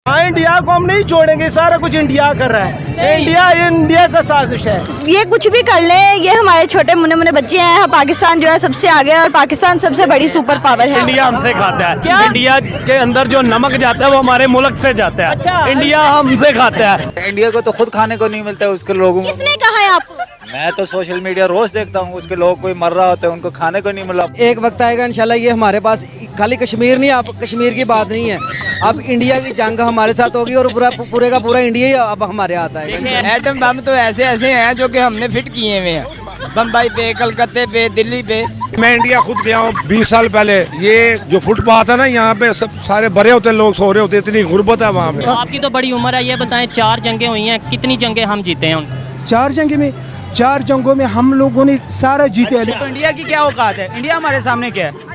हाँ, इंडिया को हम नहीं छोड़ेंगे, सारा कुछ इंडिया कर रहा है। इंडिया का साजिश है। ये कुछ भी कर ले, ये हमारे छोटे मुन्ने मुन्ने बच्चे हैं। पाकिस्तान जो है सबसे आगे है और पाकिस्तान सबसे बड़ी सुपर पावर है। इंडिया हमसे खाता है। क्या? इंडिया के अंदर जो नमक जाता है वो हमारे मुल्क से जाता है। अच्छा, इंडिया हमसे खाता है। इंडिया को तो खुद खाने को नहीं मिलता है उसके लोगों को। किसने कहा है आपको? मैं तो सोशल मीडिया रोज देखता हूँ, उसके लोग कोई मर रहा होता है, उनको खाने को नहीं मिला। एक वक्त आएगा इंशाल्लाह, ये हमारे पास खाली कश्मीर नहीं, अब कश्मीर की बात नहीं है, अब इंडिया की जंग हमारे साथ होगी और पूरे का पूरा इंडिया ही अब हमारे आता है। एटम बम तो ऐसे ऐसे हैं जो कि हमने फिट किए हुए हैं, बम्बई पे, कलकत्ते पे, दिल्ली पे। मैं इंडिया खुद गया हूँ 20 साल पहले। ये जो फुटपाथ है ना, यहाँ पे सब सारे भरे होते, लोग सो रहे होते, इतनी गुर्बत है वहाँ पे। आपकी तो बड़ी उम्र है, ये बताएं 4 जंगें हुई हैं, कितनी जंगें हम जीते हैं? 4 जंगों में हम लोगों ने सारा जीते हैं। तो इंडिया की क्या औकात है? इंडिया हमारे सामने क्या है?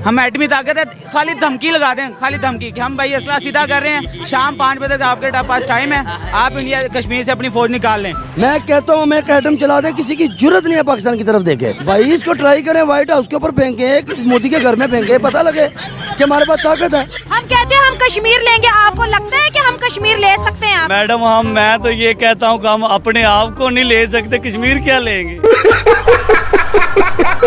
हम एटमी ताकत है, खाली धमकी लगा दें, खाली धमकी कि हम भाई असला सीधा कर रहे हैं, शाम 5 बजे तक आपके पास टाइम है, आप इंडिया कश्मीर से अपनी फौज निकाल लें। मैं कहता हूँ, मैं एटम चला दे, किसी की जरूरत नहीं है पाकिस्तान की तरफ देखे। भाई इसको ट्राई करें, व्हाइट हाउस के ऊपर फेंके, मोदी के घर में फेंके, पता लगे कि हमारे पास ताकत है। हम कहते हैं हम कश्मीर लेंगे, आपको लगता है कि हम कश्मीर ले सकते हैं? मैडम मैं तो ये कहता हूँ कि हम अपने आप को नहीं ले सकते, कश्मीर क्या लेंगे।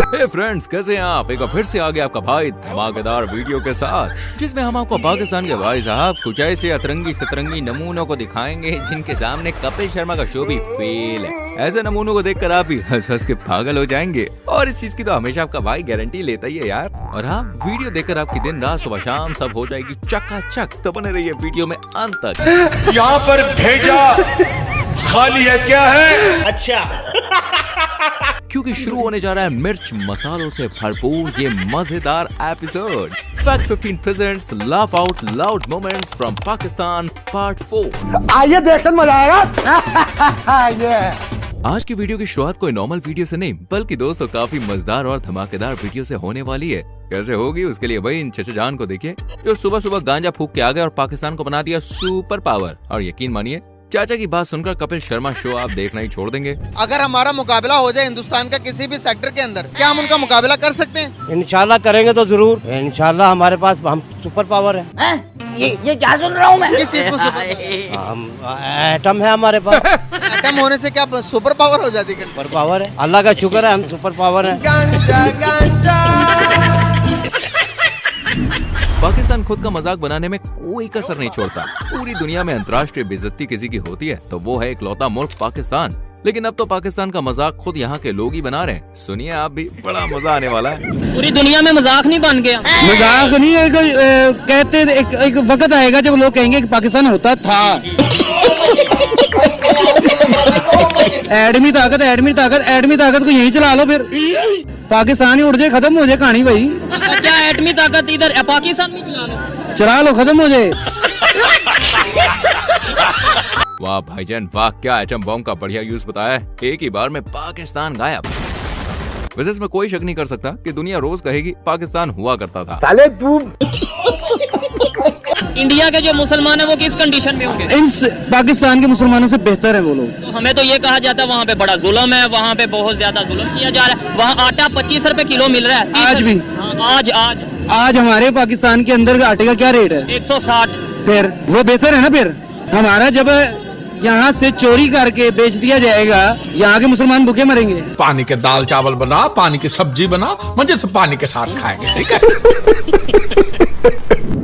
हे फ्रेंड्स, कैसे हैं आप? एक बार फिर से आ गया आपका भाई धमाकेदार वीडियो के साथ, जिसमें हम आपको पाकिस्तान के भाई साहब कुछ ऐसे अतरंगी सतरंगी नमूनों को दिखाएंगे जिनके सामने कपिल शर्मा का शो भी फेल है। ऐसे नमूनों को देखकर आप भी हंस हंस के पागल हो जाएंगे, और इस चीज की तो हमेशा आपका भाई गारंटी लेता ही है यार। और हाँ, वीडियो देखकर आपकी दिन रात सुबह शाम सब हो जाएगी चकाचक, तो बने रहिए वीडियो में अंत तक। यहाँ पर भेजा खाली है, क्या है? अच्छा, क्योंकि शुरू होने जा रहा है मिर्च मसालों से भरपूर ये मजेदार episode. Fact 15 presents laugh out loud moments from Pakistan part 4। आइए देखकर मजा आएगा। आज की वीडियो की शुरुआत कोई नॉर्मल वीडियो से नहीं, बल्कि दोस्तों काफी मजेदार और धमाकेदार वीडियो से होने वाली है। कैसे होगी उसके लिए भाई इन चचा जान को देखिए, जो सुबह सुबह गांजा फूक के आ गए और पाकिस्तान को बना दिया सुपर पावर। और यकीन मानिए, चाचा की बात सुनकर कपिल शर्मा शो आप देखना ही छोड़ देंगे। अगर हमारा मुकाबला हो जाए हिंदुस्तान का किसी भी सेक्टर के अंदर, क्या हम उनका मुकाबला कर सकते हैं? इंशाल्लाह करेंगे तो जरूर। इंशाल्लाह हमारे पास हम सुपर पावर है। ये क्या सुन रहा हूँ मैं? किस चीज को सुपर? हम एटम है हमारे पास। एटम होने से क्या सुपर पावर हो जाती है? सुपर पावर है, अल्लाह का शुक्र है, हम सुपर पावर है। पाकिस्तान खुद का मजाक बनाने में कोई कसर नहीं छोड़ता। पूरी दुनिया में अंतर्राष्ट्रीय बेइज्जती किसी की होती है तो वो है इकलौता मुल्क पाकिस्तान। लेकिन अब तो पाकिस्तान का मजाक खुद यहाँ के लोग ही बना रहे हैं। सुनिए आप भी, बड़ा मजा आने वाला है। पूरी दुनिया में मजाक नहीं बन गया। मजाक नहीं है, कहते एक वक्त आएगा जब लोग कहेंगे कि पाकिस्तान होता था। एडमी ताकत को यहीं चला लो, फिर पाकिस्तान ही उड़ जाए, खत्म हो जाए कहानी भाई। क्या एटमी ताकत इधर पाकिस्तान में चला लो, खत्म हो जाए। वाह भाईजान वाह, क्या एटम बम का बढ़िया यूज बताया है। एक ही बार में पाकिस्तान गायब। वैसे इसमें कोई शक नहीं कर सकता कि दुनिया रोज कहेगी पाकिस्तान हुआ करता था। साले तू इंडिया के जो मुसलमान है वो किस कंडीशन में होंगे? इन पाकिस्तान के मुसलमानों से बेहतर है वो लोग। तो हमें तो ये कहा जाता है वहाँ पे बड़ा जुल्म है, वहाँ पे बहुत ज्यादा जुल्म किया जा रहा है। वहाँ आटा 25 रुपए किलो मिल रहा है आज भी। आज हमारे पाकिस्तान के अंदर आटे का क्या रेट है? 160। फिर वो बेहतर है ना। फिर हमारा जब यहाँ से चोरी करके बेच दिया जाएगा, यहाँ के मुसलमान भूखे मरेंगे। पानी के दाल चावल बना, पानी की सब्जी बना, मजे से पानी के साथ खाएंगे, ठीक है?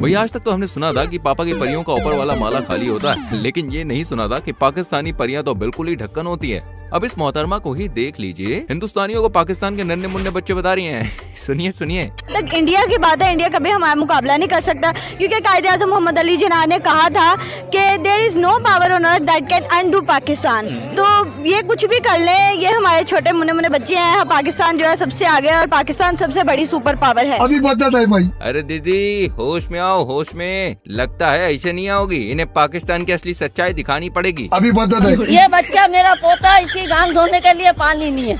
भाई आज तक तो हमने सुना था कि पापा की परियों का ऊपर वाला माला खाली होता है, लेकिन ये नहीं सुना था कि पाकिस्तानी परियां तो बिल्कुल ही ढक्कन होती है। अब इस मोहतरमा को ही देख लीजिए, हिंदुस्तानियों को पाकिस्तान के नन्हे मुन्ने बच्चे बता रही हैं। सुनिए सुनिए। तक इंडिया की बात है, इंडिया कभी हमारा मुकाबला नहीं कर सकता, क्योंकि कायदे-ए-आज़म मोहम्मद अली जिन्ना ने कहा था कि there is no power on earth that can undo Pakistan. तो ये कुछ भी कर ले, ये हमारे छोटे मुन्ने मुन्ने बच्चे हैं। पाकिस्तान जो है सबसे आगे है और पाकिस्तान सबसे बड़ी सुपर पावर है। अभी बता है भाई। अरे दीदी होश में आओ, होश में। लगता है ऐसे नहीं आओगी, इन्हें पाकिस्तान की असली सच्चाई दिखानी पड़ेगी। अभी बता है। ये बच्चा मेरा पोता, इसकी गांग धोने के लिए पानी नहीं है।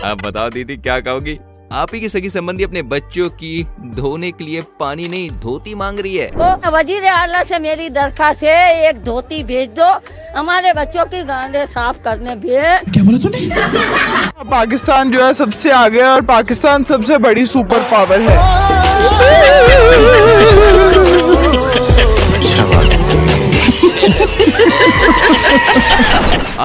अब बताओ दीदी क्या कहोगी? आप ही की सगी संबंधी अपने बच्चों की धोने के लिए पानी नहीं धोती मांग रही है। तो वजीर आला से मेरी दरखास्त है, एक धोती भेज दो, हमारे बच्चों की गांडें साफ करने भेज। क्या बोला तूने? पाकिस्तान जो है सबसे आगे है और पाकिस्तान सबसे बड़ी सुपर पावर है।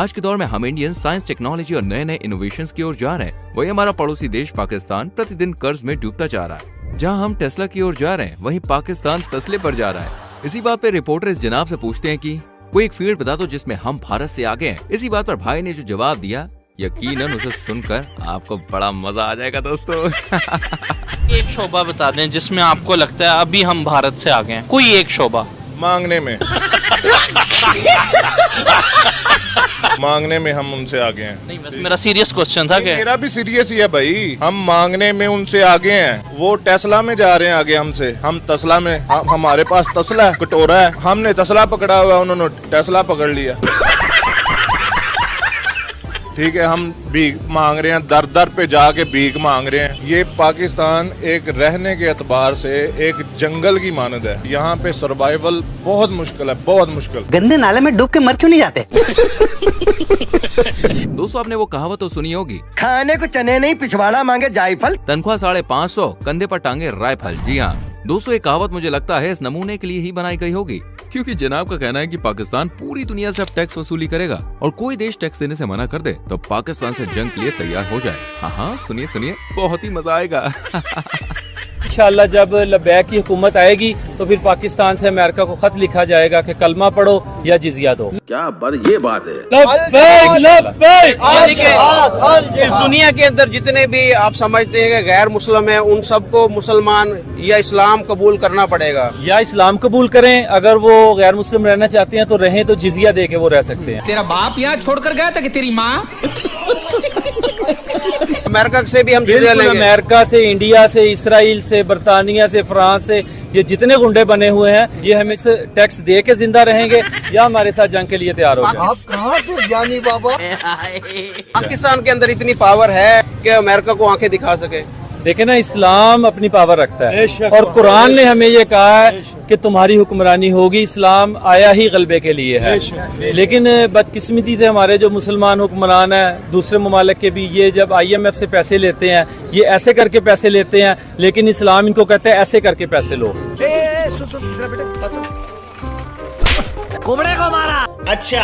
आज के दौर में हम इंडियन साइंस, टेक्नोलॉजी और नए नए इनोवेशंस की ओर जा रहे हैं। वही हमारा पड़ोसी देश पाकिस्तान प्रतिदिन कर्ज में डूबता जा रहा है। जहां हम टेस्ला की ओर जा रहे हैं, वहीं पाकिस्तान तस्ले पर जा रहा है। इसी बात पे रिपोर्टर इस जनाब से पूछते हैं कि कोई एक फील्ड बता दो जिसमें हम भारत से आगे हैं। इसी बात पर भाई ने जो जवाब दिया, यकीनन उसे सुनकर आपको बड़ा मजा आ जाएगा दोस्तों। एक शोबा बता दें जिसमें आपको लगता है अभी हम भारत से आगे हैं, कोई एक शोबा। मांगने में मांगने में हम उनसे आगे हैं। नहीं, बस मेरा सीरियस क्वेश्चन था कि मेरा भी सीरियस ही है भाई, हम मांगने में उनसे आगे हैं। वो टेस्ला में जा रहे हैं आगे हमसे, हम तस्ला में। हमारे पास तस्ला कटोरा है, हमने तस्ला पकड़ा हुआ, उन्होंने टेस्ला पकड़ लिया। ठीक है, हम भीख मांग रहे हैं, दर दर पे जाके भीख मांग रहे हैं। ये पाकिस्तान एक रहने के एतबार से एक जंगल की मानद है। यहाँ पे सर्वाइवल बहुत मुश्किल है, बहुत मुश्किल। गंदे नाले में डूब के मर क्यों नहीं जाते? दोस्तों, आपने वो कहावत तो सुनी होगी, खाने को चने नहीं पिछवाड़ा मांगे जायफल, तनख्वाह 550, कंधे पर टांगे राइफल। जी हाँ दोस्तों, ये कहावत मुझे लगता है इस नमूने के लिए ही बनाई गई होगी, क्योंकि जनाब का कहना है कि पाकिस्तान पूरी दुनिया से अब टैक्स वसूली करेगा और कोई देश टैक्स देने से मना कर दे तो पाकिस्तान से जंग के लिए तैयार हो जाए। हाँ, सुनिए सुनिए, बहुत ही मजा आएगा। इंशाअल्लाह जब लबैक की हुकूमत आएगी तो फिर पाकिस्तान से अमेरिका को खत लिखा जाएगा कि कलमा पढ़ो या जिजिया दो। क्या बात, ये बात है। इस दुनिया के अंदर जितने भी आप समझते हैं कि गैर मुस्लिम है, उन सबको मुसलमान या इस्लाम कबूल करना पड़ेगा। या इस्लाम कबूल करें, अगर वो गैर मुस्लिम रहना चाहते हैं तो रहें, तो जिजिया दे के वो रह सकते हैं। तेरा बाप यहाँ छोड़कर गया था कि तेरी माँ? अमेरिका से भी हम जिजिया लेंगे। अमेरिका से, इंडिया से, इसराइल से, बरतानिया से, फ्रांस से, ये जितने गुंडे बने हुए हैं, ये हमें टैक्स दे के जिंदा रहेंगे या हमारे साथ जंग के लिए तैयार हो जाए। आप कहाँ थे जानी बाबा? पाकिस्तान के अंदर इतनी पावर है कि अमेरिका को आंखें दिखा सके। देखे ना, इस्लाम अपनी पावर रखता है और कुरान ने हमें ये कहा है कि तुम्हारी हुक्मरानी होगी। इस्लाम आया ही गलबे के लिए है, लेकिन बदकिस्मती से हमारे जो मुसलमान हुक्मरान हैं दूसरे ममालिक के भी, ये जब IMF से पैसे लेते हैं, ये ऐसे करके पैसे लेते हैं, लेकिन इस्लाम इनको कहते हैं ऐसे करके पैसे लो। कुबड़े को मारा। अच्छा।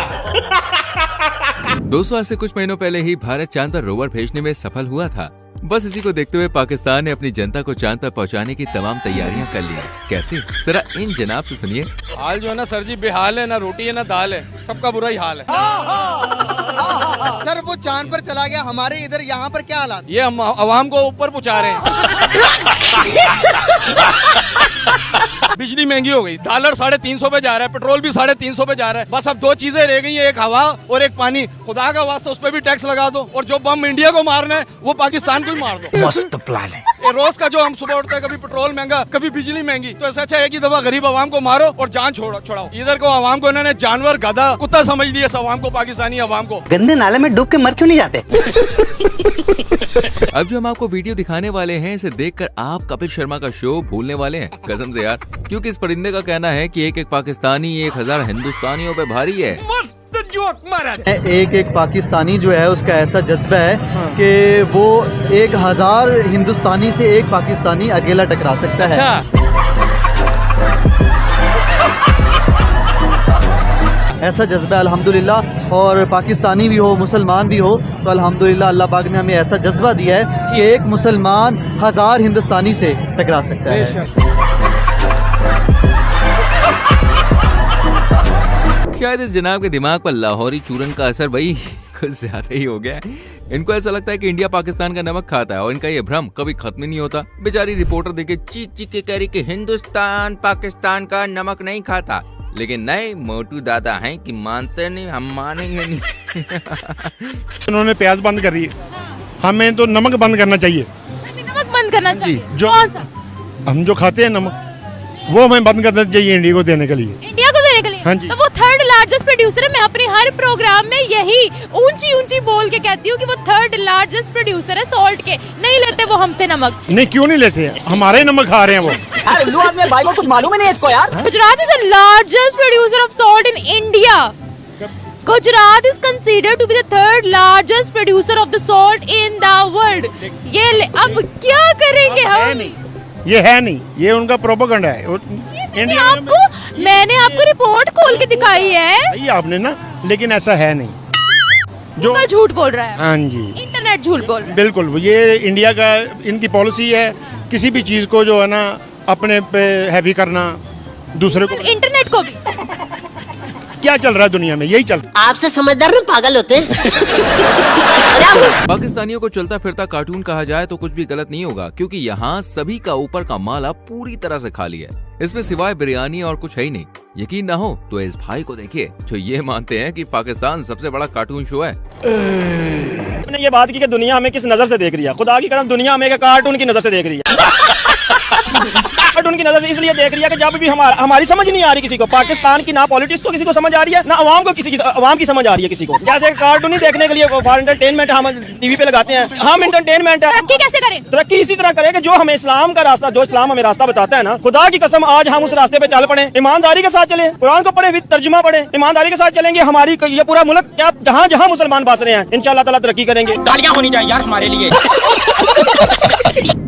दोस्तों, ऐसे कुछ महीनों पहले ही भारत चांद पर रोवर भेजने में सफल हुआ था। बस इसी को देखते हुए पाकिस्तान ने अपनी जनता को चांद पर पहुंचाने की तमाम तैयारियां कर ली हैं। कैसे, जरा इन जनाब से सुनिए। हाल जो है ना सर जी, बेहाल है, ना रोटी है ना दाल है, सबका बुरा ही हाल है। सर वो चांद पर चला गया, हमारे इधर यहाँ पर क्या हालात? ये हम आवाम को ऊपर पहुंचा रहे हैं। बिजली महंगी हो गई, डॉलर 350 पे जा रहा है, पेट्रोल भी 350 पे जा रहा है। बस अब दो चीजें रह गई हैं, एक हवा और एक पानी। खुदा का वास्ता उस पर भी टैक्स लगा दो, और जो बम इंडिया को मारना है वो पाकिस्तान को ही मार दो। मस्त प्लान है। रोज का जो हम सुबह उठते हैं, कभी पेट्रोल महंगा, कभी बिजली महंगी, तो ऐसा अच्छा है कि दफा गरीब आवाम को मारो और जान छुड़ाओ। इधर को आवाम को इन्होंने जानवर, गधा, कुत्ता समझ लिया, इस आवाम को, पाकिस्तानी आवाम को। गंदे नाले में डूब के मर क्यों नहीं जाते? अब जो हम आपको वीडियो दिखाने वाले हैं, इसे देखकर आप कपिल शर्मा का शो भूलने वाले हैं, कसम से यार, क्योंकि इस परिंदे का कहना है कि एक एक पाकिस्तानी 1000 हिंदुस्तानियों पे भारी है। एक एक पाकिस्तानी जो है उसका ऐसा जज्बा है कि वो 1000 हिंदुस्तानी से एक पाकिस्तानी अकेला टकरा सकता है। ऐसा जज्बा अल्हम्दुलिल्लाह, और पाकिस्तानी भी हो, मुसलमान भी हो, तो अल्हम्दुलिल्लाह अल्लाह पाक ने हमें ऐसा जज्बा दिया है कि एक मुसलमान 1000 हिंदुस्तानी से टकरा सकता है। शायद इस जनाब के दिमाग पर लाहौरी चूरन का असर भाई कुछ ज्यादा ही हो गया है। इनको ऐसा लगता है कि इंडिया पाकिस्तान का नमक खाता है और इनका ये भ्रम कभी खत्म नहीं होता। बेचारी रिपोर्टर देखे चीख चीख के कह रही कि हिंदुस्तान पाकिस्तान का नमक नहीं खाता, लेकिन नए मोटू दादा हैं कि मानते नहीं, हम मानेंगे नहीं। उन्होंने प्याज बंद कर दी, हमें तो नमक बंद करना चाहिए। नमक बंद करना चाहिए? जो हम जो खाते हैं नमक, वो हमें बंद करना चाहिए इंडिया को देने के लिए। इंडिया को देने के लिए? हाँ जी। तो वो 3rd लार्जेस्ट प्रोड्यूसर है। मैं अपने हर प्रोग्राम में यही ऊंची ऊंची बोल के कहती हूँ कि वो 3rd लार्जेस्ट प्रोड्यूसर है सॉल्ट के। नहीं लेते वो हमसे नमक? नहीं, क्यों नहीं लेते, हमारे नमक खा रहे हैं वो। उल्लू आदमी भाई को कुछ मालूम ही नहीं इसको यार। Gujarat is the largest producer of salt in India. Gujarat is considered to be the 3rd largest producer of the salt in the world. ये अब क्या करेंगे हम? ये है नहीं, ये उनका प्रोपेगेंडा है। इंडिया मैंने आपको रिपोर्ट खोल के दिखाई है। आपने ना, लेकिन ऐसा है नहीं। जो झूठ बोल रहा है। हाँ जी, इंटरनेट झूठ बोल रहा है। बिल्कुल, ये इंडिया का इनकी पॉलिसी है, किसी भी चीज़ को जो है ना अपने पे हैवी करना, दूसरे को। इंटरनेट को भी क्या चल रहा है दुनिया में, यही चल रहा है। आपसे समझदार ना पागल होते हैं। पाकिस्तानियों को चलता फिरता कार्टून कहा जाए तो कुछ भी गलत नहीं होगा, क्योंकि यहाँ सभी का ऊपर का माला पूरी तरह से खाली है। इसमें सिवाय बिरयानी और कुछ है ही नहीं। यकीन ना हो तो इस भाई को देखिए जो ये मानते हैं कि पाकिस्तान सबसे बड़ा कार्टून शो है। आपने ये बात की कि दुनिया हमें किस नजर से देख रही है। खुदा की कसम दुनिया हमें कार्टून की नजर से देख रही है। कार्टून की नजर से इसलिए देख रही है कि जब भी हमारी समझ नहीं आ रही किसी को, पाकिस्तान की ना पॉलिटिक्स को किसी को समझ आ रही है, ना अवाम को अवाम की समझ आ रही है किसी को। जैसे कार्टून ही देखने के लिए फॉर एंटरटेनमेंट हम टीवी पे लगाते हैं, हम एंटरटेनमेंट है। तरक्की कैसे करें? तरक्की इसी तरह करें कि जो हमें इस्लाम का रास्ता, जो इस्लाम हमें रास्ता बताता है ना, खुदा की कसम आज हम उस रास्ते पे चल पड़े, ईमानदारी के साथ चले, कुरान को पढ़े, तर्जुमा पढ़े, ईमानदारी के साथ चलेंगे, हमारी ये पूरा मुल्क क्या जहाँ जहाँ मुसलमान बस रहे हैं इंशाअल्लाह ताला तरक्की करेंगे। गालियाँ होनी चाहिए यार हमारे लिए।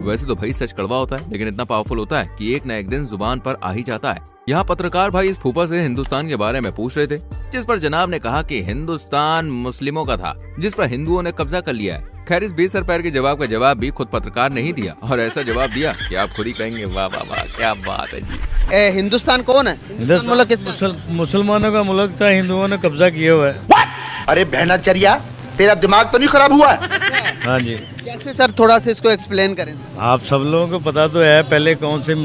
वैसे तो भाई सच कड़वा होता है, लेकिन इतना पावरफुल होता है कि एक न एक दिन जुबान पर आ ही जाता है। यहाँ पत्रकार भाई इस फूफा से हिंदुस्तान के बारे में पूछ रहे थे, जिस पर जनाब ने कहा कि हिंदुस्तान मुस्लिमों का था, जिस पर हिंदुओं ने कब्जा कर लिया है। खैर इस बेसर पैर के जवाब का जवाब भी खुद पत्रकार ने ही दिया, और ऐसा जवाब दिया कि आप खुद ही कहेंगे वाह वाह वाह क्या बात है जी। हिंदुस्तान कौन है? मुसलमानों का मुल्क था, हिंदुओं ने कब्जा किया हुआ है। अरे बहनाचर्या, तेरा दिमाग तो नहीं खराब हुआ है? हाँ जी। कैसे सर, थोड़ा सा इसको एक्सप्लेन करें। आप सब लोगों को पता तो है पहले कौन से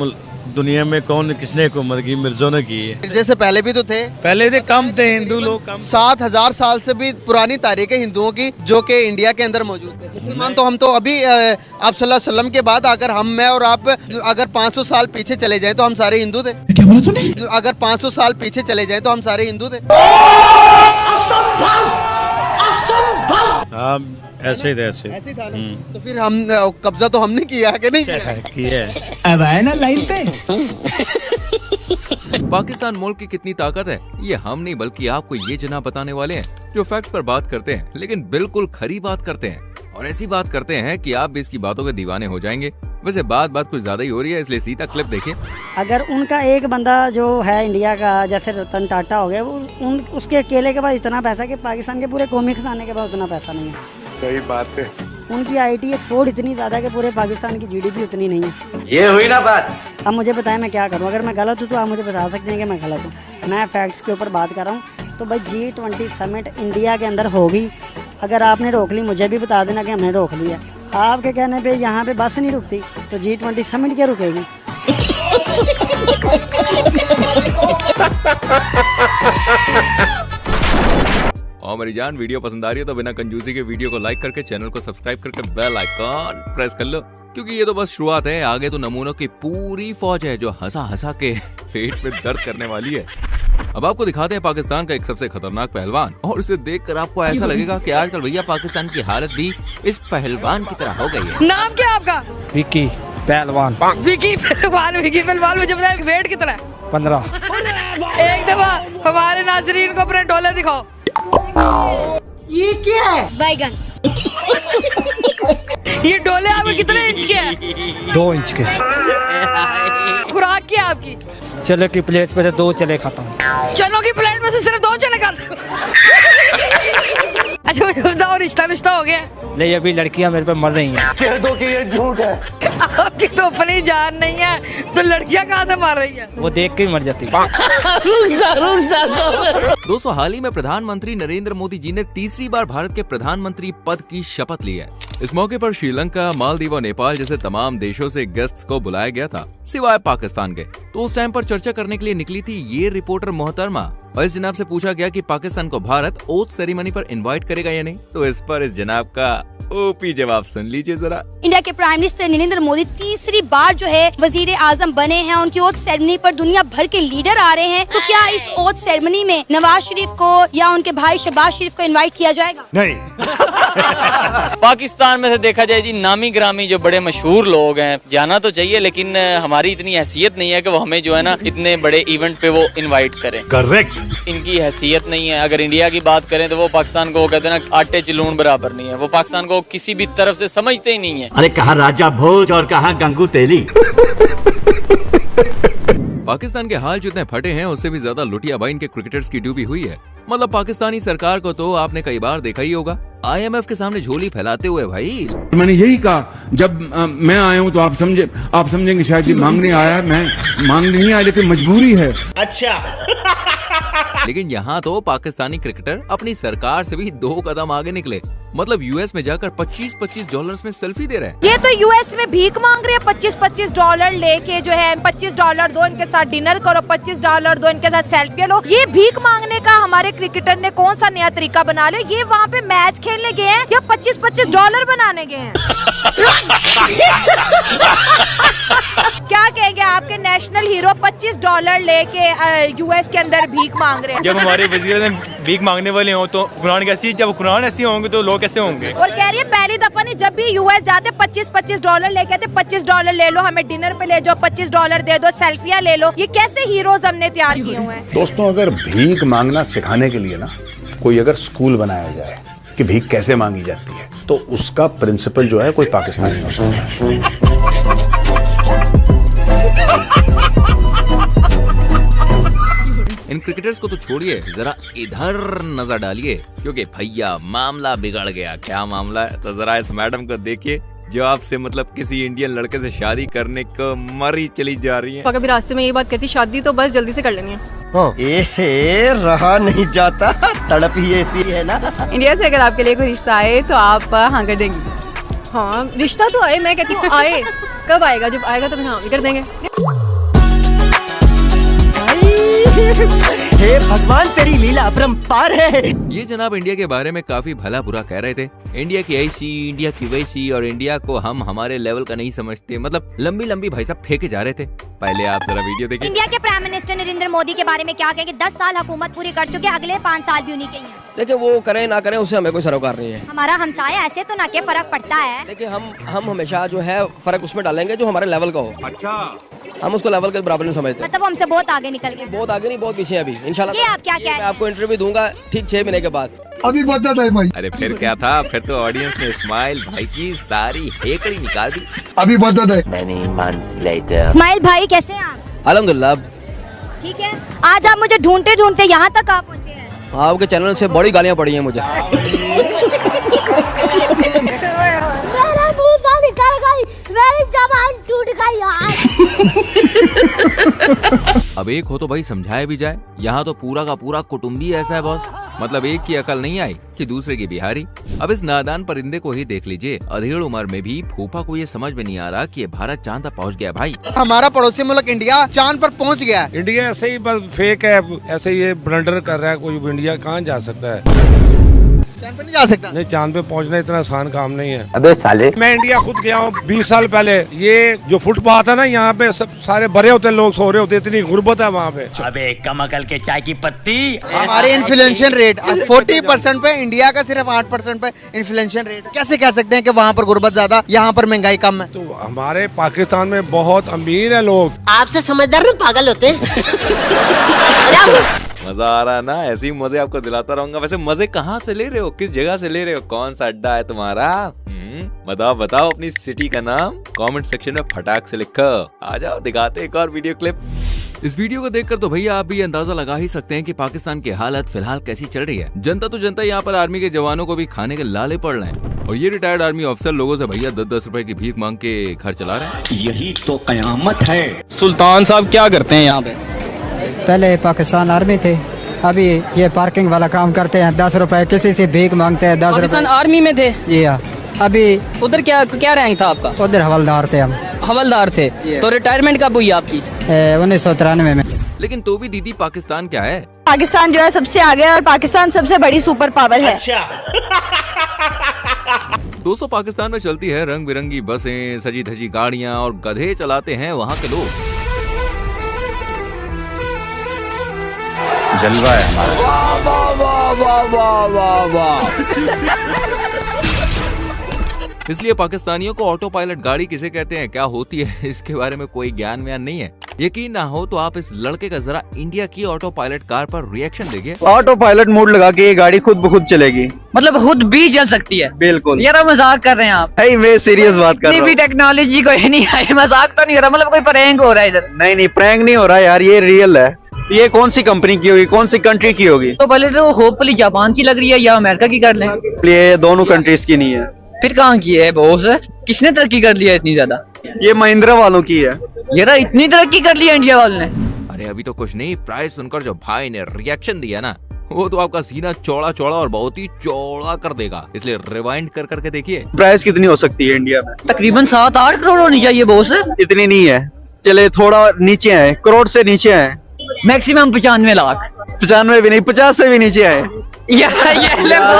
दुनिया में कौन किसने हुकूमत की, मिर्जों ने की है। जैसे पहले भी तो थे, पहले थे कम थे हिंदू लोग कम। 7000 साल से भी पुरानी तारीख है हिंदुओं की, जो कि इंडिया के अंदर मौजूद है। मुसलमान तो हम तो अभी आप सल्लल्लाहु अलैहि वसल्लम के बाद अगर हम, मैं और आप अगर 500 साल पीछे चले जाए तो हम सारे हिंदू थे। क्या बोला तूने? अगर 500 साल पीछे चले जाए तो हम सारे हिंदू थे। हाँ ऐसे थे, ऐसे था ना। तो फिर हम कब्जा तो हमने किया कि नहीं किया? अब आए ना लाइन पे। पाकिस्तान मुल्क की कितनी ताकत है ये हम नहीं बल्कि आपको ये जना बताने वाले हैं, जो फैक्ट्स पर बात करते हैं लेकिन बिल्कुल खरी बात करते हैं, और ऐसी बात करते हैं कि आप भी इसकी बातों के दीवाने हो जाएंगे। वैसे बात कुछ ज्यादा ही हो रही है, इसलिए सीधा क्लिप देखिए। अगर उनका एक बंदा जो है इंडिया का, जैसे रतन टाटा हो गया, उसके अकेले के पास इतना पैसा कि पाकिस्तान के पूरे कौमी खजाने के पास उतना पैसा नहीं है। सही बात है। उनकी आईटी एक्सपोर्ट इतनी ज्यादा है कि पूरे पाकिस्तान की जीडीपी उतनी नहीं है। ये हुई ना बात। अब मुझे बताएं मैं क्या करूं? अगर मैं गलत हूं तो आप मुझे बता सकते हैं कि मैं गलत हूं। मैं फैक्ट्स के ऊपर बात कर रहा हूं। तो भाई G20 समिट इंडिया के अंदर होगी, अगर आपने रोक ली मुझे भी बता देना कि हमने रोक लिया। आपके कहने पे यहाँ पे बस नहीं रुकती तो G20 समिट क्या रुकेगी? और मेरी जान, वीडियो पसंद आ रही है तो बिना कंजूसी के वीडियो को लाइक करके, चैनल को सब्सक्राइब करके बेल आइकॉन प्रेस कर लो, क्योंकि ये तो बस शुरुआत है। आगे तो नमूनों की पूरी फौज है जो हंसा हंसा के पेट में दर्द करने वाली है। अब आपको दिखाते हैं पाकिस्तान का एक सबसे खतरनाक पहलवान, और इसे देखकर आपको ऐसा लगेगा कि आजकल भैया पाकिस्तान की हालत भी इस पहलवान की तरह हो गई है। नाम क्या आपका? विकी पहलवान। विकी पहलवान मुझे बताया वेट कितना है? 15। एक दफा हमारे नाजरीन को अपने डोले दिखाओ। ये क्या है? बैगन। ये डोले आपके कितने इंच के हैं? 2 इंच के। खुराक क्या आपकी? चलो की प्लेट पे से 2 चले खाता हूँ। चलो की प्लेट में से सिर्फ 2 चने खाता हूँ। अच्छा मुझे बताओ, रिश्ता हो गया? नहीं, अभी लड़कियां मेरे पे मर रही हैं। कह दो कि ये झूठ है। आपकी तो अपनी जान नहीं है तो लड़कियां कहाँ से मर रही हैं? वो देख के ही मर जाती है। दोस्तों, हाल ही में प्रधानमंत्री नरेंद्र मोदी जी ने तीसरी बार भारत के प्रधानमंत्री पद की शपथ ली है। इस मौके पर श्रीलंका, मालदीव और नेपाल जैसे तमाम देशों से गेस्ट को बुलाया गया था, सिवाय पाकिस्तान के। तो उस टाइम पर चर्चा करने के लिए निकली थी ये रिपोर्टर मोहतरमा, और इस जनाब से पूछा गया कि पाकिस्तान को भारत ओथ सेरेमनी पर इनवाइट करेगा या नहीं। तो इस पर इस जनाब का ओपी जवाब सुन लीजिए जरा। इंडिया के प्राइम मिनिस्टर नरेंद्र मोदी तीसरी बार जो है वजीर आजम बने हैं। उनकी ओथ सेरेमनी पर दुनिया भर के लीडर आ रहे हैं। तो क्या इस ओथ सेरेमनी में नवाज शरीफ को या उनके भाई शहबाज शरीफ को इनवाइट किया जाएगा? नहीं। पाकिस्तान में से देखा जाए जी, नामी ग्रामी जो बड़े मशहूर लोग हैं, जाना तो चाहिए, लेकिन हमारी इतनी हैसियत नहीं है कि वो हमें जो है ना इतने बड़े इवेंट पे वो इनवाइट करें। करेक्ट। इनकी हैसियत नहीं है। अगर इंडिया की बात करें तो वो पाकिस्तान को कहते हैं ना आटे चिलून बराबर नहीं है। वो पाकिस्तान को किसी भी तरफ से समझते ही नहीं है। अरे कहाँ राजा भोज और कहाँ गंगू तेली। पाकिस्तान के हाल जितने फटे हैं उससे भी ज्यादा लुटियाबाइन के क्रिकेटर्स की डूबी हुई है। मतलब पाकिस्तानी सरकार को तो आपने कई बार देखा ही होगा IMF के सामने झोली फैलाते हुए भाई। मैंने यही कहा जब मैं आया हूँ तो आप समझेंगे शायद ये मांगने आया, मैं मांगने नहीं आया लेकिन मजबूरी है। अच्छा लेकिन यहाँ तो पाकिस्तानी क्रिकेटर अपनी सरकार से भी 2 कदम आगे निकले। मतलब US में जाकर $25 में सेल्फी दे रहे हैं। ये तो US में भीख मांग रहे हैं, $25 लेके जो है $25 दो, इनके साथ डिनर करो, $25 दो, इनके साथ सेल्फी लो। ये भीख मांगने का हमारे क्रिकेटर ने कौन सा नया तरीका बना लिया? ये वहाँ पे मैच खेलने गए हैं या $25 बनाने गए हैं? क्या कहेंगे आपके नेशनल हीरो $25 लेके US के अंदर भीख मांग रहे हैं? जब हमारे वजीर भीख मांगने वाले हो तो कुरान कैसी, जब कुरान ऐसी होंगे तो लोग कैसे होंगे? और कह रही है पहली दफा नहीं, जब भी US जाते $25 लेके आते, $25 ले लो, हमें डिनर पे ले जाओ, $25 दे दो, सेल्फियां ले लो। ये कैसे हीरोज हमने तैयार किए हुए हैं? दोस्तों, अगर भीख मांगना सिखाने के लिए ना कोई अगर स्कूल बनाया जाए कि भीख कैसे मांगी जाती है, तो उसका प्रिंसिपल जो है कोई पाकिस्तानी हो सकता है। इन क्रिकेटर्स को तो छोड़िए, जरा इधर नजर डालिए क्योंकि भैया मामला बिगड़ गया। क्या मामला है? तो जरा इस मैडम को देखिए जो आपसे मतलब किसी इंडियन लड़के से शादी करने को मरी चली जा रही है। कभी रास्ते में ये बात कहती शादी तो बस जल्दी से कर लेनी है। रहा नहीं जाता, तड़प ही ऐसी है ना। इंडिया से अगर आपके लिए कोई रिश्ता आए तो आप हाँ कर देंगी? हाँ, रिश्ता तो आए, मैं कहती हूँ आए। कब आएगा? जब आएगा तो फिर हाँ भी कर देंगे। हे भगवान, तेरी लीला अपरंपार है। ये जनाब इंडिया के बारे में काफी भला बुरा कह रहे थे। इंडिया की ऐसी, इंडिया की वैसी, और इंडिया को हम हमारे लेवल का नहीं समझते। मतलब लंबी लंबी भाई साहब फेंके जा रहे थे। पहले आप जरा वीडियो देखिए। इंडिया के प्राइम मिनिस्टर नरेंद्र मोदी के बारे में क्या कहें कि 10 साल हुकूमत पूरी कर चुके, अगले 5 साल भी उन्हीं के ही हैं। देखिए, वो करें ना करें उससे हमें कोई सरोकार नहीं है। हमारा हमसाया ऐसे तो ना के फर्क पड़ता है। देखिए, हम हमेशा जो है फर्क उसमें डालेंगे जो हमारे लेवल का हो। अच्छा, हम उसको लेवल के बराबर नहीं समझते। मतलब हमसे बहुत आगे निकल गए। बहुत आगे नहीं, बहुत पीछे अभी इंशाल्लाह। ये आप क्या कह रहे हैं? मैं आपको इंटरव्यू दूंगा ठीक 6 महीने के बाद। अभी बता दे भाई। अरे फिर क्या था? फिर तो ऑडियंस ने इस्माइल भाई की सारी हेकड़ी निकाल दी। अभी बता दे। इस्माइल भाई कैसे हैं आप? अल्हम्दुलिल्लाह ठीक है। आज आप मुझे ढूंढते ढूंढते यहाँ तक आप पहुँचे हैं। आपके चैनल से बड़ी गालियाँ पड़ी हैं मुझे। मेरी ज़बान टूट गई यार। अब एक हो तो भाई समझाया भी जाए। यहाँ तो पूरा का पूरा कुटुंबी ऐसा है बॉस। मतलब एक की अकल नहीं आई कि दूसरे की बिहारी। अब इस नादान परिंदे को ही देख लीजिए। अधेड़ उम्र में भी फूफा को ये समझ में नहीं आ रहा कि ये भारत चांद तक पहुँच गया। भाई, हमारा पड़ोसी मुल्क इंडिया चांद पर पहुँच गया। इंडिया ऐसे ही बस फेक है, ऐसे ये ब्लंडर कर रहा है। कोई इंडिया कहाँ जा सकता है? चांद पे नहीं जा सकता। नहीं, चांद पे पहुंचना इतना आसान काम नहीं है। अबे साले, मैं इंडिया खुद गया हूँ 20 साल पहले। ये जो फुटपाथ है ना, यहाँ पे सब सारे भरे होते, लोग सो रहे होते, इतनी गुर्बत है वहाँ पे। अबे कम अकल के चाय की पत्ती। हमारे इन्फ्लेशन रेट 40% पे, इंडिया का सिर्फ 8% पे इन्फ्लेशन रेट। कैसे कह सकते हैं कि वहाँ पर गुर्बत ज्यादा, यहाँ पर महंगाई कम है? तो हमारे पाकिस्तान में बहुत अमीर है लोग। आपसे समझदार ना पागल होते हैं। मजा आ रहा है ना? ऐसे ही मजे आपको दिलाता रहूंगा। वैसे मजे कहाँ से ले रहे हो? किस जगह से ले रहे हो? कौन सा अड्डा है तुम्हारा? बताओ बताओ अपनी सिटी का नाम कमेंट सेक्शन में फटाक से लिखो। आ जाओ, दिखाते एक और वीडियो क्लिप। इस वीडियो को देखकर तो भैया आप भी अंदाजा लगा ही सकते हैं कि पाकिस्तान की हालत फिलहाल कैसी चल रही है। जनता तो जनता, यहाँ पर आर्मी के जवानों को भी खाने के लाले पड़ रहे हैं। और ये रिटायर्ड आर्मी ऑफिसर लोगों से भैया 10-10 रुपए की भीख मांग के घर चला रहे हैं। यही तो कयामत है। सुल्तान साहब क्या करते हैं यहाँ पे? पहले पाकिस्तान आर्मी थे, अभी ये पार्किंग वाला काम करते हैं। 10 रुपए किसी से भीख मांगते हैं। 10 पाकिस्तान आर्मी में थे? ये अभी उधर क्या रैंक था आपका? उधर हवलदार थे हम। हवलदार थे? तो रिटायरमेंट कब हुई आपकी? 1993 में। लेकिन तो भी दीदी, पाकिस्तान क्या है? पाकिस्तान जो है सबसे आगे है और पाकिस्तान सबसे बड़ी सुपर पावर है। दोस्तों, पाकिस्तान में चलती है रंग बिरंगी बसें, सजी धजी गाड़ियां और गधे चलाते हैं वहाँ के लोग। जलवा है हमारा। वाह वाह वाह वाह वाह वाह। इसलिए पाकिस्तानियों को ऑटो पायलट गाड़ी किसे कहते हैं, क्या होती है, इसके बारे में कोई ज्ञान व्यान नहीं है। यकीन ना हो तो आप इस लड़के का जरा इंडिया की ऑटो पायलट कार पर रिएक्शन देखिए। ऑटो पायलट मोड लगा के ये गाड़ी खुद ब खुद चलेगी। मतलब खुद भी चल सकती है? बिल्कुल। यार मजाक कर रहे हैं आप? मैं सीरियस बात कर रहा हूँ। टेक्नोलॉजी कोई नहीं है, मजाक तो नहीं हो रहा। मतलब कोई प्रैंक हो रहा है इधर? नहीं, प्रैंक नहीं हो रहा यार, ये रियल है। ये कौन सी कंपनी की होगी, कौन सी कंट्री की होगी? तो पहले तो होपफुली जापान की लग रही है या अमेरिका की कर लें। ये दोनों कंट्रीज की नहीं है। फिर कहाँ की है बॉस? किसने तरक्की कर लिया इतनी ज्यादा? ये महिंद्रा वालों की है। यार इतनी तरक्की कर ली है इंडिया वालों ने। अरे अभी तो कुछ नहीं, प्राइस सुनकर जो भाई ने रिएक्शन दिया ना, वो तो आपका सीना चौड़ा चौड़ा और बहुत ही चौड़ा कर देगा, इसलिए रिवाइंड कर करके देखिए। प्राइस कितनी हो सकती है इंडिया में? तकरीबन 7-8 करोड़ होनी चाहिए बॉस। इतनी नहीं है, चले थोड़ा नीचे है, करोड़ से नीचे है। मैक्सिमम 95 लाख। 95 भी नहीं, 50 से भी नीचे है। ये ले हाथ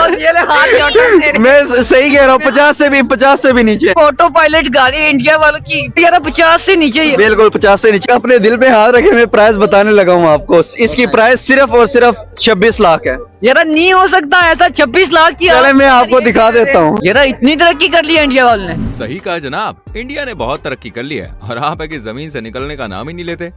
मैं सही कह रहा हूँ, 50 से भी नीचे। ऑटो पायलट गाड़ी इंडिया वालों की यार 50 से नीचे ही। बिल्कुल 50 से नीचे। अपने दिल पे हाथ रखे मैं प्राइस बताने लगा हूँ आपको। इसकी प्राइस सिर्फ और सिर्फ 26 लाख है। यार नहीं हो सकता ऐसा, 26 लाख की। चले मैं आपको दिखा देता हूँ। यार इतनी तरक्की कर ली है इंडिया वालों ने। सही कहा जनाब, इंडिया ने बहुत तरक्की कर ली है और आप है कि जमीन से निकलने का नाम ही नहीं लेते।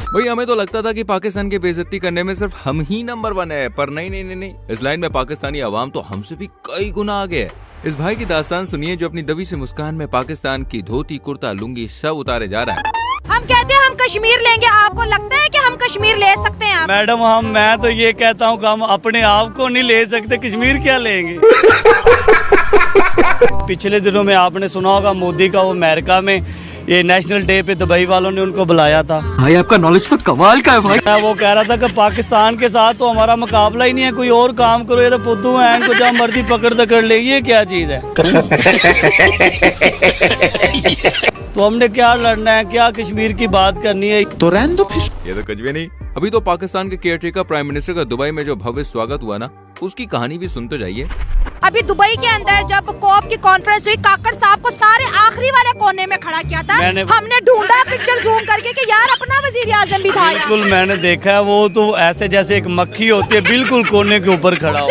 भाई हमें तो लगता था कि पाकिस्तान की बेइज्जती करने में सिर्फ हम ही नंबर 1 है, पर नहीं। इस लाइन में पाकिस्तानी अवाम तो हमसे भी कई गुना आगे है। इस भाई की दास्तान सुनिए जो अपनी दबी से मुस्कान में पाकिस्तान की धोती, कुर्ता, लुंगी सब उतारे जा रहा है। हम कहते हैं हम कश्मीर लेंगे, आपको लगता है कि हम कश्मीर ले सकते हैं? मैडम मैं तो ये कहता हूँ कि हम अपने आप को नहीं ले सकते, कश्मीर क्या लेंगे। पिछले दिनों में आपने सुना होगा मोदी का वो अमेरिका में ये नेशनल डे पे दुबई वालों ने उनको बुलाया था। भाई आपका नॉलेज तो कमाल का है भाई। वो कह रहा था कि पाकिस्तान के साथ तो हमारा मुकाबला ही नहीं है, कोई और काम करो, ये तो फुद्दू है, इनको जहाँ मर्जी पकड़ ले, ये क्या चीज है। तो हमने क्या लड़ना है, क्या कश्मीर की बात करनी है? तो रहने दो फिर। ये तो कुछ भी नहीं। अभी तो पाकिस्तान के केयरटेकर प्राइम मिनिस्टर का दुबई में जो भव्य स्वागत हुआ ना, उसकी कहानी भी सुन तो जाइए। अभी दुबई के अंदर जब कोप की कॉन्फ्रेंस हुई, काकड़ साहब को सारे आखिरी वाले कोने में खड़ा किया था। हमने ढूंढा पिक्चर जूम करके कि यार अपना वजीर आजम भी था। बिल्कुल मैंने देखा है, वो तो ऐसे जैसे एक मक्खी होती है, बिल्कुल कोने के ऊपर खड़ा हो।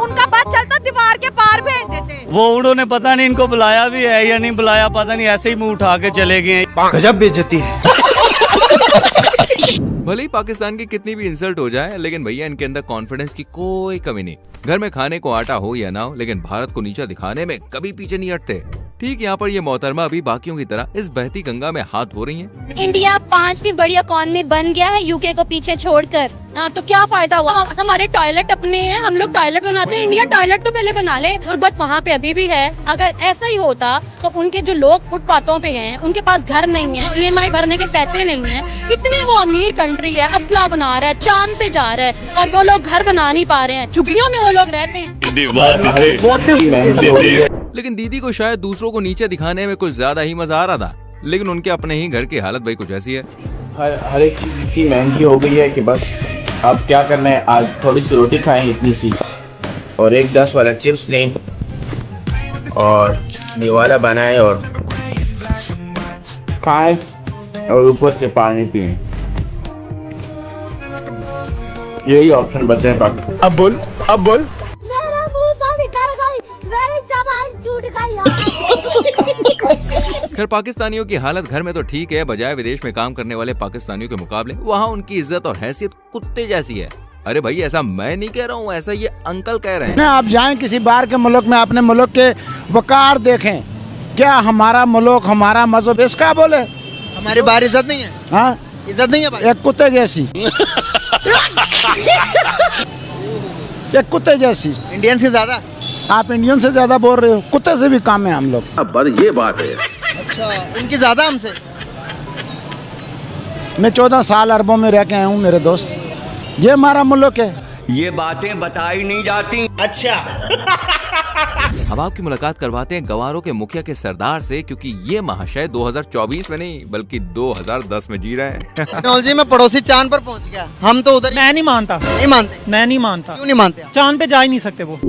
उनका बस चलता दीवार के पार भेज देते। वो उन्होंने पता नहीं इनको बुलाया भी है या नहीं बुलाया, पता नहीं, ऐसे ही मुंह उठा के चले गए। गजब बेइज्जती है। भले ही पाकिस्तान की कितनी भी इंसल्ट हो जाए, लेकिन भैया इनके अंदर कॉन्फिडेंस की कोई कमी नहीं। घर में खाने को आटा हो या ना हो, लेकिन भारत को नीचा दिखाने में कभी पीछे नहीं हटते। ठीक यहाँ पर ये मोहतरमा अभी बाकियों की तरह इस बहती गंगा में हाथ धो रही हैं। इंडिया 5वीं बड़ी इकॉनमी बन गया है यूके को पीछे छोड़कर। तो क्या फायदा हुआ? हमारे टॉयलेट अपने हैं, हम लोग टॉयलेट बनाते हैं। इंडिया टॉयलेट तो पहले बना ले। गुर्बत वहाँ पे अभी भी है। अगर ऐसा ही होता तो उनके जो लोग फुटपाथों पे हैं, उनके पास घर नहीं है, EMI भरने के पैसे नहीं है। इतनी वो अमीर कंट्री है, असला बना रहा है, चांद पे जा रहा है, और वो लोग घर बना नहीं पा रहे हैं। झुग्गियों में वो लोग रहते हैं। लेकिन दीदी को शायद दूसरों को नीचे दिखाने में कुछ ज्यादा ही मजा आ रहा था, लेकिन उनके अपने ही घर की हालत भाई कुछ ऐसी है। हर एक चीज इतनी महंगी हो गई है कि बस अब क्या करना है, आज थोड़ी सी रोटी खाएं इतनी सी, और एक 10 वाला चिप्स लें और निवाला बनाएं और खाएं और ऊपर से पानी पिएं। यही ऑप्शन बचे हैं पाकिस्तान। अब बोल खैर पाकिस्तानियों की हालत घर में तो ठीक है, बजाय विदेश में काम करने वाले पाकिस्तानियों के मुकाबले वहाँ उनकी इज्जत और हैसियत कुत्ते जैसी है। अरे भाई ऐसा मैं नहीं कह रहा हूँ, ऐसा ये अंकल कह रहे हैं। आप जाएं किसी बाहर के मुल्क में, अपने मुल्क के वकार देखें, क्या हमारा मुल्क, हमारा मजहब इसका बोले हमारी बाहर इज्जत नहीं है। हाँ इज्जत नहीं है भाई। एक कुत्ते जैसी एक कुत्ते जैसी। इंडियन से ज्यादा आप इंडियन से ज्यादा बोल रहे हो, कुत्ते से भी कम है हम लोग। अब ये बात है। अच्छा उनकी ज्यादा हमसे। मैं 14 साल अरबों में रह के आया हूँ मेरे दोस्त, ये हमारा मुल्क है। ये बातें बताई नहीं जाती। अच्छा अब आपकी मुलाकात करवाते हैं गवारों के मुखिया के सरदार से, क्योंकि ये महाशय 2024 में नहीं बल्कि 2010 में जी रहे हैं। टेक्नोलॉजी में पड़ोसी चांद पर पहुंच गया, हम तो उधर। मैं नहीं मानता। नहीं मानते? मैं नहीं मानता। क्यों नहीं मानते? चांद पे जा ही नहीं सकते वो।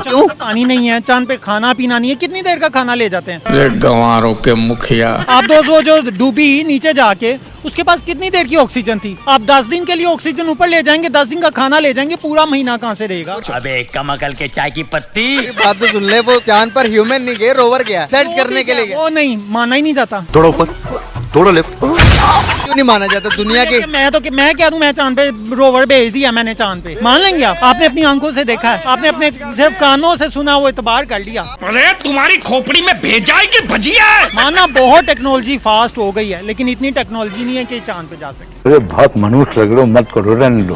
क्यों? पानी नहीं है चांद पे, खाना पीना नहीं है, कितनी देर का खाना ले जाते हैं गंवारों के मुखिया। आप दोस्त वो जो डूबी नीचे जाके, उसके पास कितनी देर की ऑक्सीजन थी? आप 10 दिन के लिए ऑक्सीजन ऊपर ले जाएंगे, 10 दिन का खाना ले जाएंगे, पूरा महीना कहाँ से रहेगा? अबे कमकल के चाय की पत्ती। बात तो सुन ले, वो चांद पर ह्यूमन नहीं गए, रोवर गया सर्च करने के लिए। वो नहीं माना ही नहीं जाता। थोड़ा ऊपर, थोड़ा लेफ्ट। क्यों नहीं माना जाता दुनिया के? मैं क्या दूं, मैं चांद पे रोवर भेज दिया मैंने चांद पे, मान लेंगे आप? आपने अपनी आंखों से देखा है, आपने अपने सिर्फ कानों से सुना, वो इतबार कर लिया। अरे तुम्हारी खोपड़ी में भेजा है कि भजिया है? माना बहुत टेक्नोलॉजी फास्ट हो गई है, लेकिन इतनी टेक्नोलॉजी नहीं है कि चांद पे जा सके। अरे बहुत मनुष्य लग रहे हो, मत करो, रहने दो,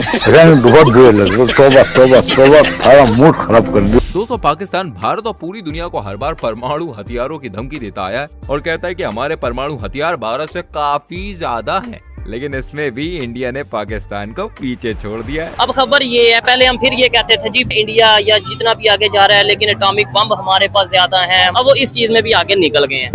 बहुत बुरे लग रहे हो, तौबा तौबा तौबा, सारा मूड खराब कर दिया। दोस्तों, पाकिस्तान भारत और पूरी दुनिया को हर बार परमाणु हथियारों की धमकी देता आया है और कहता है कि हमारे परमाणु हथियार भारत से काफी ज्यादा हैं। लेकिन इसमें भी इंडिया ने पाकिस्तान को पीछे छोड़ दिया है। अब खबर ये है, पहले हम फिर ये कहते थे जी इंडिया या जितना भी आगे जा रहा है, लेकिन एटॉमिक बम हमारे पास ज्यादा है। अब वो इस चीज में भी आगे निकल गए हैं।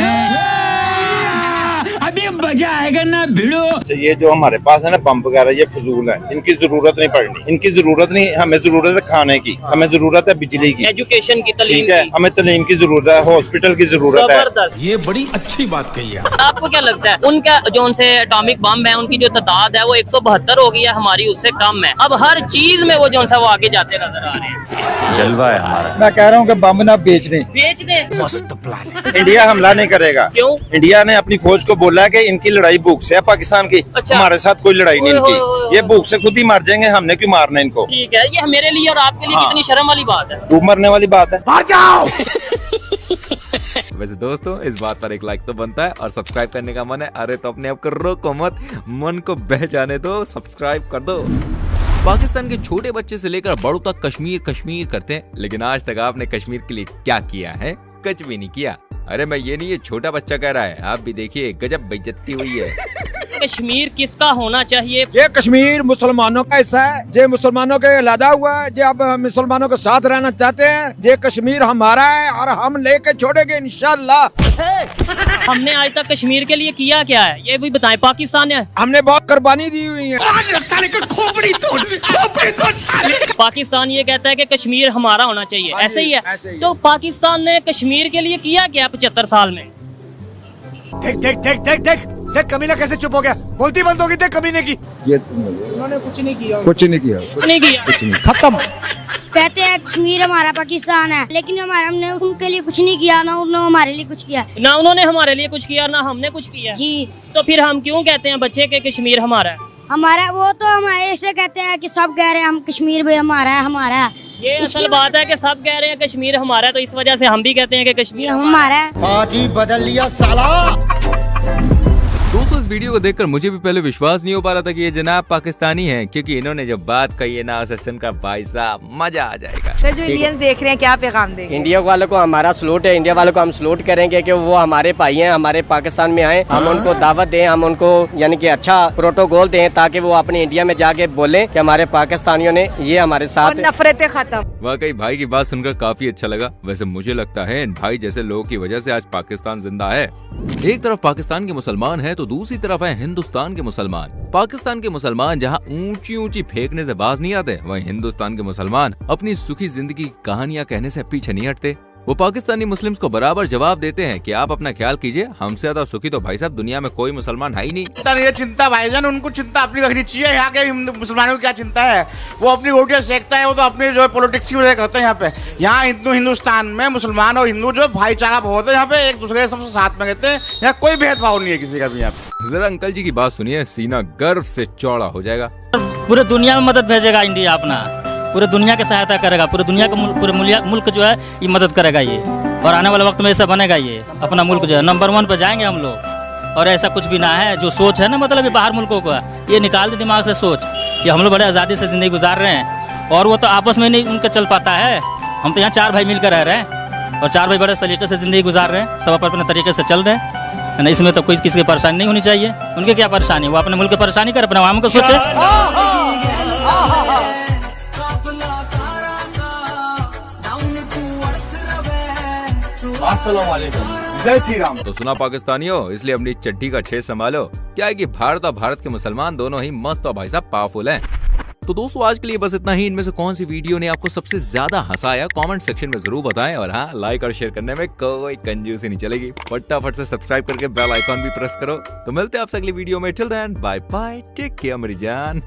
अभी मजा आएगा ना भिड़ो। ये जो हमारे पास है ना बम वगैरह, ये फजूल है, इनकी जरूरत नहीं पड़नी, इनकी जरूरत नहीं, हमें जरूरत है खाने की, हमें जरूरत है बिजली की, एजुकेशन की, तालीम ठीक है, हमें तालीम की जरूरत है, हॉस्पिटल की जरूरत है। ये बड़ी अच्छी बात कही है। आपको क्या लगता है, उनका जो उनसे एटॉमिक बम है, उनकी जो तादाद है वो 172 हो गई है, हमारी उससे कम है। अब हर चीज में वो जो वो आगे जाते नजर आ रहे हैं। जलवा है हमारा। मैं कह रहा हूँ कि बम ना बेच दें। बेच दें। मस्त प्लान। इंडिया हमला नहीं करेगा। क्यों? इंडिया ने अपनी फौज को बोला है कि इनकी लड़ाई भूख से है, पाकिस्तान की। अच्छा। हमारे साथ कोई लड़ाई नहीं इनकी, ये भूख से खुद ही मर जाएंगे, हमने क्यों मारना इनको? ठीक है, ये मेरे लिए और आपके लिए कितनी शर्म वाली बात है। खूब मरने वाली बात है। मार जाओ। वैसे दोस्तों, इस बात पर एक लाइक तो बनता है और सब्सक्राइब करने का मन है, अरे तो अपने आप करो को मत, मन को बह जाने दो, सब्सक्राइब कर दो। पाकिस्तान के छोटे बच्चे से लेकर बड़ों तक कश्मीर कश्मीर करते हैं, लेकिन आज तक आपने कश्मीर के लिए क्या किया है? कुछ भी नहीं किया। अरे मैं ये नहीं, ये छोटा बच्चा कह रहा है, आप भी देखिए, गजब बेइज्जती हुई है। कश्मीर किसका होना चाहिए? ये कश्मीर मुसलमानों का हिस्सा है, ये मुसलमानों के अलहदा हुआ है, ये अब मुसलमानों के साथ रहना चाहते हैं। ये कश्मीर हमारा है और हम लेके छोड़ेंगे इंशाल्लाह। हमने आज तक कश्मीर के लिए किया क्या है, ये भी बताएं। पाकिस्तान है, हमने बहुत कुर्बानी दी हुई है। पाकिस्तान ये कहता है कि कश्मीर हमारा होना चाहिए, ऐसे ही है। तो पाकिस्तान ने कश्मीर के लिए किया क्या 75 साल में? देख देख देख देख देख देख, कमीना कैसे चुप हो गया, बोलती बंद होगी, देख कमीने की। ये उन्होंने कुछ नहीं किया, कुछ नहीं किया, कुछ नहीं किया, खत्म। कहते हैं कश्मीर हमारा पाकिस्तान है, लेकिन हमने उनके लिए कुछ नहीं किया, ना उन्होंने हमारे लिए कुछ किया, ना उन्होंने हमारे लिए कुछ किया, ना हमने कुछ किया जी। तो फिर हम क्यों कहते हैं बच्चे के कश्मीर हमारा है? हमारा वो तो हम ऐसे कहते हैं कि सब कह रहे हैं हम कश्मीर भी हमारा है, हमारा है। ये असल बात है कि सब कह रहे हैं कश्मीर हमारा है, तो इस वजह से हम भी कहते हैं कि कश्मीर हमारा है। आज ही बदल लिया साला। दोस्तों, इस वीडियो को देखकर मुझे भी पहले विश्वास नहीं हो पा रहा था कि ये जनाब पाकिस्तानी हैं, क्योंकि इन्होंने जब बात कही है ना, उसे सुनकर भाई साहब मजा आ जाएगा। सर, जो इंडियंस देख रहे हैं क्या पैगाम देंगे? इंडिया वालों को हमारा सलूट है, इंडिया वालों को हम सलूट करेंगे कि वो हमारे भाई हैं, हमारे पाकिस्तान में आए, हम उनको दावत दें, हम उनको यानी कि अच्छा प्रोटोकॉल दें, ताकि वो अपने इंडिया में जाके बोले कि हमारे पाकिस्तानियों ने ये हमारे साथ नफरतें खत्म। वाकई भाई की बात सुनकर काफी अच्छा लगा। वैसे मुझे लगता है इन भाई जैसे लोगों की वजह से आज पाकिस्तान जिंदा है। एक तरफ पाकिस्तान के मुसलमान हैं तो दूसरी तरफ है हिंदुस्तान के मुसलमान। पाकिस्तान के मुसलमान जहां ऊंची ऊंची फेंकने से बाज नहीं आते, वहीं हिंदुस्तान के मुसलमान अपनी सुखी जिंदगी की कहानियां कहने से पीछे नहीं हटते। वो पाकिस्तानी मुस्लिम्स को बराबर जवाब देते हैं कि आप अपना ख्याल कीजिए, हमसे ज्यादा सुखी तो भाई साहब दुनिया में कोई मुसलमान है ही नहीं। ये चिंता भाईजान, उनको चिंता अपनी रखनी चाहिए। यहाँ के मुसलमानों की क्या चिंता है, वो अपनी रोटियां सेकता है, वो तो अपने जो पॉलिटिक्स की वजह करते हैं। यहाँ पे यहाँ हिंदुस्तान में मुसलमान और हिंदू जो भाईचारा बहुत है, यहाँ पे एक दूसरे के सबसे साथ में रहते हैं, यहाँ कोई भेदभाव नहीं है किसी का भी। यहाँ पे जरा अंकल जी की बात सुनिए, सीना गर्व से चौड़ा हो जाएगा। पूरे दुनिया में मदद भेजेगा इंडिया, अपना पूरे दुनिया की सहायता करेगा, पूरे दुनिया का पूरे मुल्क जो है ये मदद करेगा ये, और आने वाले वक्त में ऐसा बनेगा ये, अपना मुल्क जो है नंबर 1 पे जाएंगे हम लोग। और ऐसा कुछ भी ना है, जो सोच है ना मतलब ये बाहर मुल्कों का, ये निकाल दे दिमाग से सोच। ये हम लोग बड़े आज़ादी से ज़िंदगी गुजार रहे हैं, और वो तो आपस में नहीं उनका चल पाता है। हम तो यहाँ 4 भाई मिलकर रह रहे हैं, और 4 भाई बड़े तरीके से ज़िंदगी गुजार रहे हैं, सब अपने तरीके से चल रहे हैं। इसमें तो कोई किसी की परेशानी नहीं होनी चाहिए। उनकी क्या परेशानी, वो अपने मुल्क की परेशानी करे, अपने आवाम को सोचे। जय श्री राम। तो सुना पाकिस्तानियों, इसलिए अपनी चड्डी का छेद संभालो। क्या है कि भारत और भारत के मुसलमान दोनों ही मस्त और भाई साहब पावरफुल हैं। तो दोस्तों, आज के लिए बस इतना ही। इनमें से कौन सी वीडियो ने आपको सबसे ज्यादा हंसाया, कमेंट सेक्शन में जरूर बताएं। और हाँ, लाइक और शेयर करने में कोई कंजूसी नहीं चलेगी। फटाफट से सब्सक्राइब करके बेल आइकॉन भी प्रेस करो। तो मिलते हैं आपसे अगली वीडियो में। Till then bye bye, take care मेरी जान।